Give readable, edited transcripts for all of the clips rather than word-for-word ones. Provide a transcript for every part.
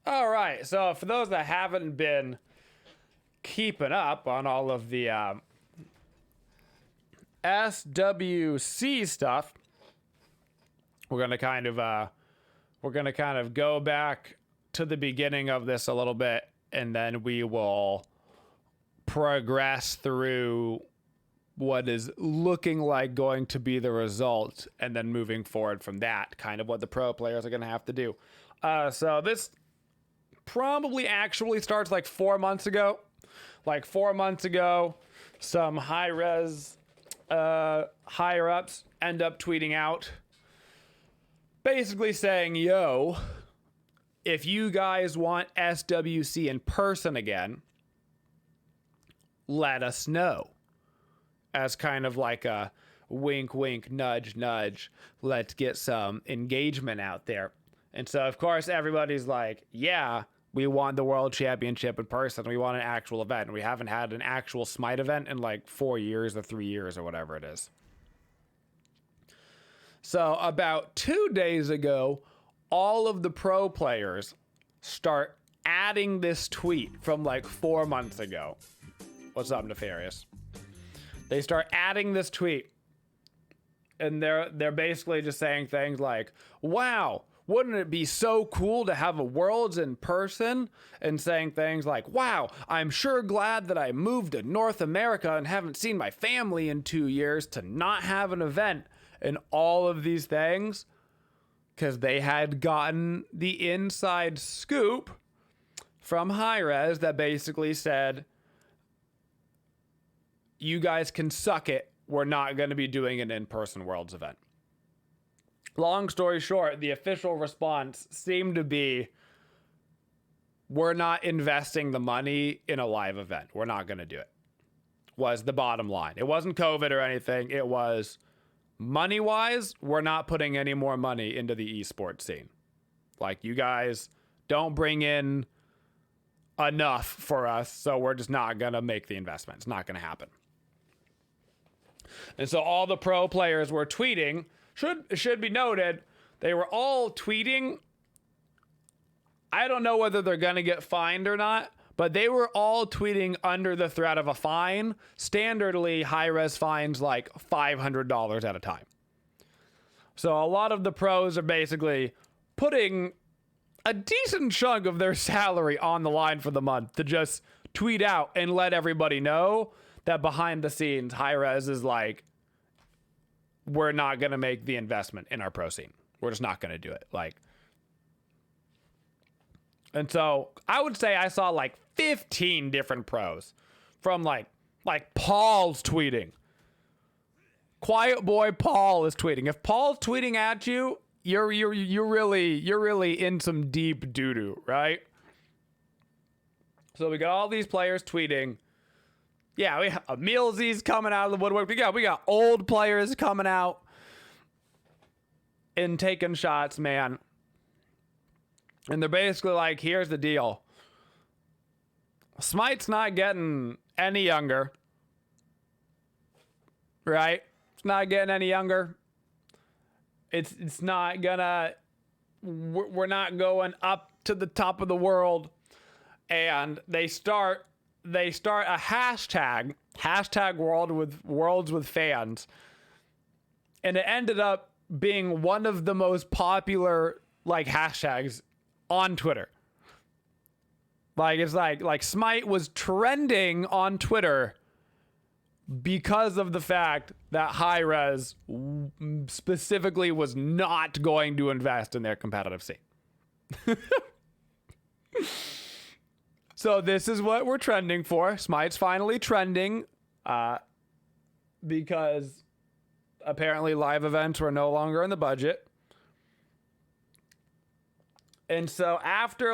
All right, so for those that haven't been keeping up on all of the SWC stuff, we're gonna kind of go back to the beginning of this a little bit, and then we will progress through what is looking like going to be the result, and then moving forward from that, kind of what the pro players are going to have to do. So this probably actually starts like 4 months ago. Like 4 months ago, some high-res higher-ups end up tweeting out, basically saying, yo, if you guys want SWC in person again, let us know. As kind of like a wink, wink, nudge, nudge. Let's get some engagement out there. And so, of course, everybody's like, yeah, we want the World Championship in person. We want an actual event. And we haven't had an actual Smite event in like 4 years or 3 years or whatever it is. So about 2 days ago, all of the pro players start adding this tweet from like 4 months ago. What's up, Nefarious? They start adding this tweet, and they're basically just saying things like, wow, wouldn't it be so cool to have a Worlds in person? And saying things like, wow, I'm sure glad that I moved to North America and haven't seen my family in 2 years to not have an event. And all of these things, because they had gotten the inside scoop from Hi-Rez that basically said, you guys can suck it. We're not going to be doing an in-person Worlds event. Long story short, the official response seemed to be, we're not investing the money in a live event. We're not going to do it. Was the bottom line. It wasn't COVID or anything. It was money-wise, we're not putting any more money into the esports scene. Like, you guys don't bring in enough for us, so we're just not going to make the investment. It's not going to happen. And so all the pro players were tweeting, should be noted, they were all tweeting. I don't know whether they're going to get fined or not, but they were all tweeting under the threat of a fine. Standardly, high-res fines like $500 at a time. So a lot of the pros are basically putting a decent chunk of their salary on the line for the month to just tweet out and let everybody know that behind the scenes, Hi-Rez is like, we're not going to make the investment in our pro scene. We're just not going to do it. Like, and so I would say I saw like 15 different pros from like Paul's tweeting. Quiet boy Paul is tweeting. If Paul's tweeting at you, you're really in some deep doo-doo, right? So we got all these players tweeting. Yeah, we have Emilzi's coming out of the woodwork. We got old players coming out and taking shots, man. And they're basically like, here's the deal. Smite's not getting any younger. Right? It's not getting any younger. It's not gonna... We're not going up to the top of the world. And they start a hashtag worlds with fans, and it ended up being one of the most popular like hashtags on Twitter. Like, it's like Smite was trending on Twitter because of the fact that Hi-Rez specifically was not going to invest in their competitive scene. So this is what we're trending for. Smite's finally trending because apparently live events were no longer in the budget. And so after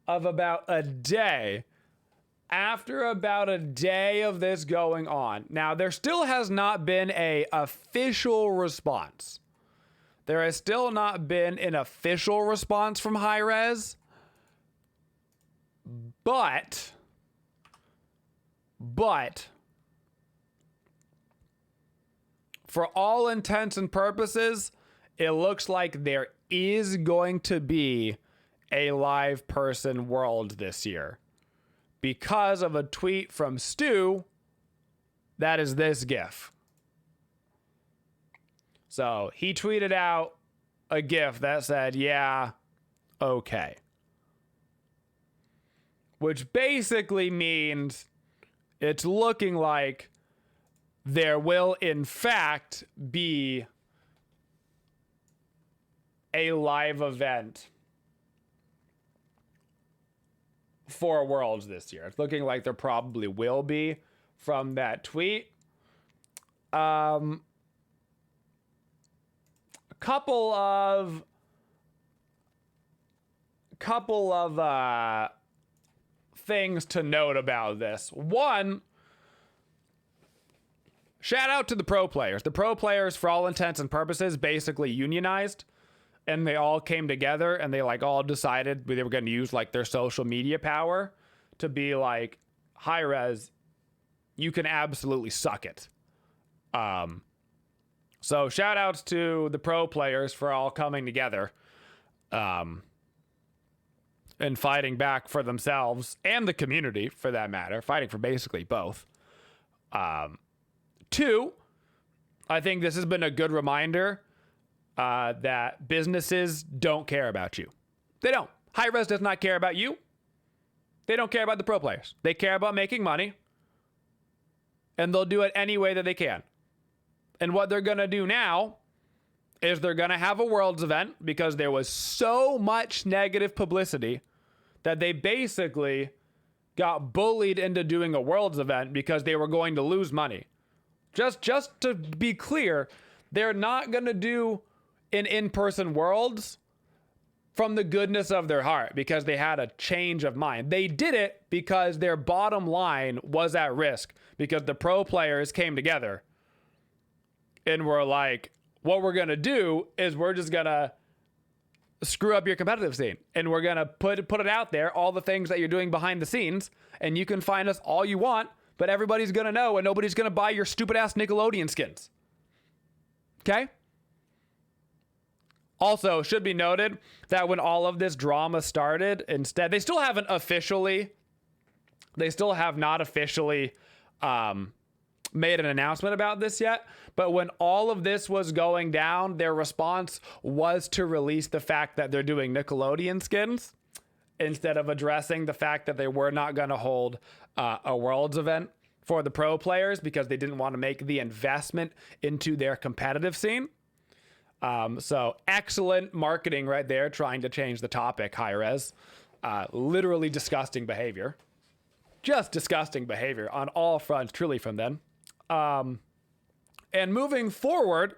about a day of this going on, now there still has not been a official response. There has still not been an official response from Hi-Rez. But for all intents and purposes, it looks like there is going to be a live person world this year because of a tweet from Stu that is this GIF. So he tweeted out a GIF that said, yeah, okay. Which basically means it's looking like there will, in fact, be a live event for Worlds this year. It's looking like there probably will be from that tweet. A couple of things to note about this. One, shout out to the pro players. The pro players, for all intents and purposes, basically unionized, and they all came together and they like all decided they were going to use like their social media power to be like, hi res, you can absolutely suck it. So shout outs to the pro players for all coming together and fighting back for themselves and the community, for that matter, fighting for basically both. Two, I think this has been a good reminder that businesses don't care about you. They don't. Hi-Res does not care about you. They don't care about the pro players. They care about making money, and they'll do it any way that they can. And what they're going to do now is they're going to have a Worlds event because there was so much negative publicity that they basically got bullied into doing a Worlds event because they were going to lose money. Just to be clear, they're not going to do an in-person Worlds from the goodness of their heart because they had a change of mind. They did it because their bottom line was at risk because the pro players came together and were like, what we're going to do is we're just going to screw up your competitive scene. And we're going to put it out there, all the things that you're doing behind the scenes. And you can find us all you want, but everybody's going to know and nobody's going to buy your stupid ass Nickelodeon skins. Okay? Also, should be noted that when all of this drama started, instead, they still have not officially made an announcement about this yet. But when all of this was going down, their response was to release the fact that they're doing Nickelodeon skins instead of addressing the fact that they were not going to hold a Worlds event for the pro players because they didn't want to make the investment into their competitive scene. So excellent marketing right there, trying to change the topic, Hi-Res. Literally disgusting behavior. Just disgusting behavior on all fronts, truly, from them. And moving forward,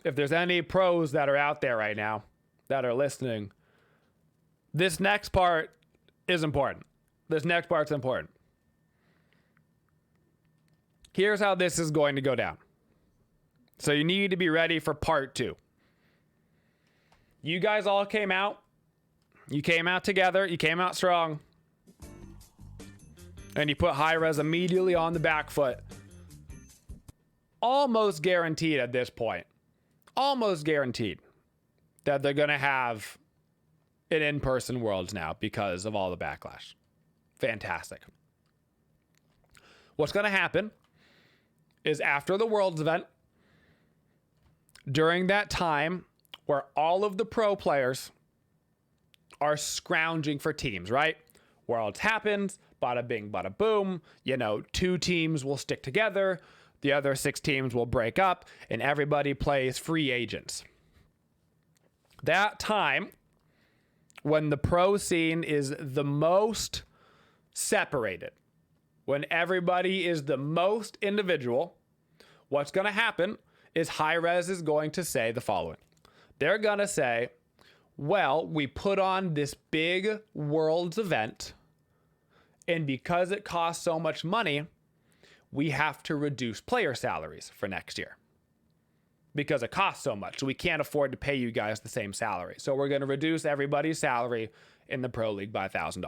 if there's any pros that are out there right now that are listening, this next part is important. This next part's important. Here's how this is going to go down. So you need to be ready for part 2. You guys all came out. You came out together. You came out strong. And you put Hi-Res immediately on the back foot. Almost guaranteed at this point. Almost guaranteed that they're going to have an in-person Worlds now because of all the backlash. Fantastic. What's going to happen is after the Worlds event, during that time where all of the pro players are scrounging for teams, right? Worlds happens, bada bing, bada boom. 2 teams will stick together. The other 6 teams will break up, and everybody plays free agents. That time, when the pro scene is the most separated, when everybody is the most individual, what's going to happen is Hi-Res is going to say the following. They're going to say, well, we put on this big Worlds event, and because it costs so much money, we have to reduce player salaries for next year because it costs so much. So we can't afford to pay you guys the same salary. So we're going to reduce everybody's salary in the pro league by $1,000.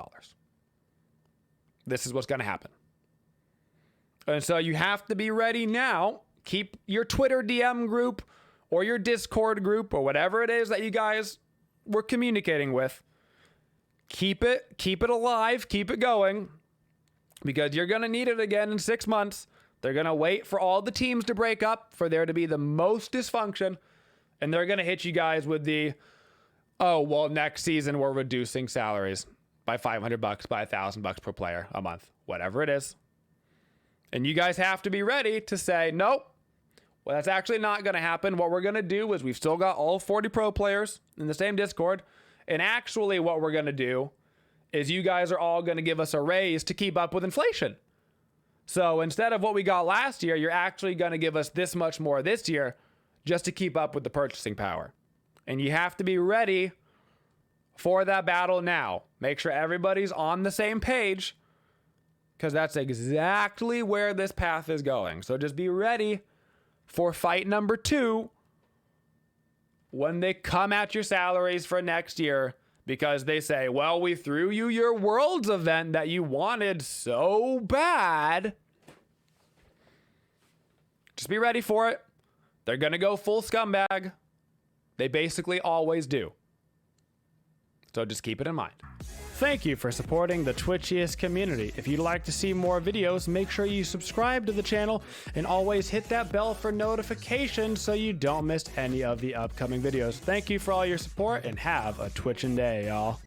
This is what's going to happen. And so you have to be ready now. Keep your Twitter DM group or your Discord group or whatever it is that you guys were communicating with. Keep it alive, keep it going, because you're going to need it again in 6 months. They're going to wait for all the teams to break up, for there to be the most dysfunction, and they're going to hit you guys with the, oh, well, next season we're reducing salaries by $500, by $1,000 per player a month, whatever it is. And you guys have to be ready to say, nope, well, that's actually not going to happen. What we're going to do is we've still got all 40 pro players in the same Discord. And actually what we're going to do is you guys are all going to give us a raise to keep up with inflation. So instead of what we got last year, you're actually going to give us this much more this year just to keep up with the purchasing power. And you have to be ready for that battle now. Make sure everybody's on the same page, because that's exactly where this path is going. So just be ready for fight number 2 when they come at your salaries for next year, because they say, well, we threw you your Worlds event that you wanted so bad. Just be ready for it. They're going to go full scumbag. They basically always do. So just keep it in mind. Thank you for supporting the Twitchiest community. If you'd like to see more videos, make sure you subscribe to the channel and always hit that bell for notifications so you don't miss any of the upcoming videos. Thank you for all your support and have a Twitchin' day, y'all.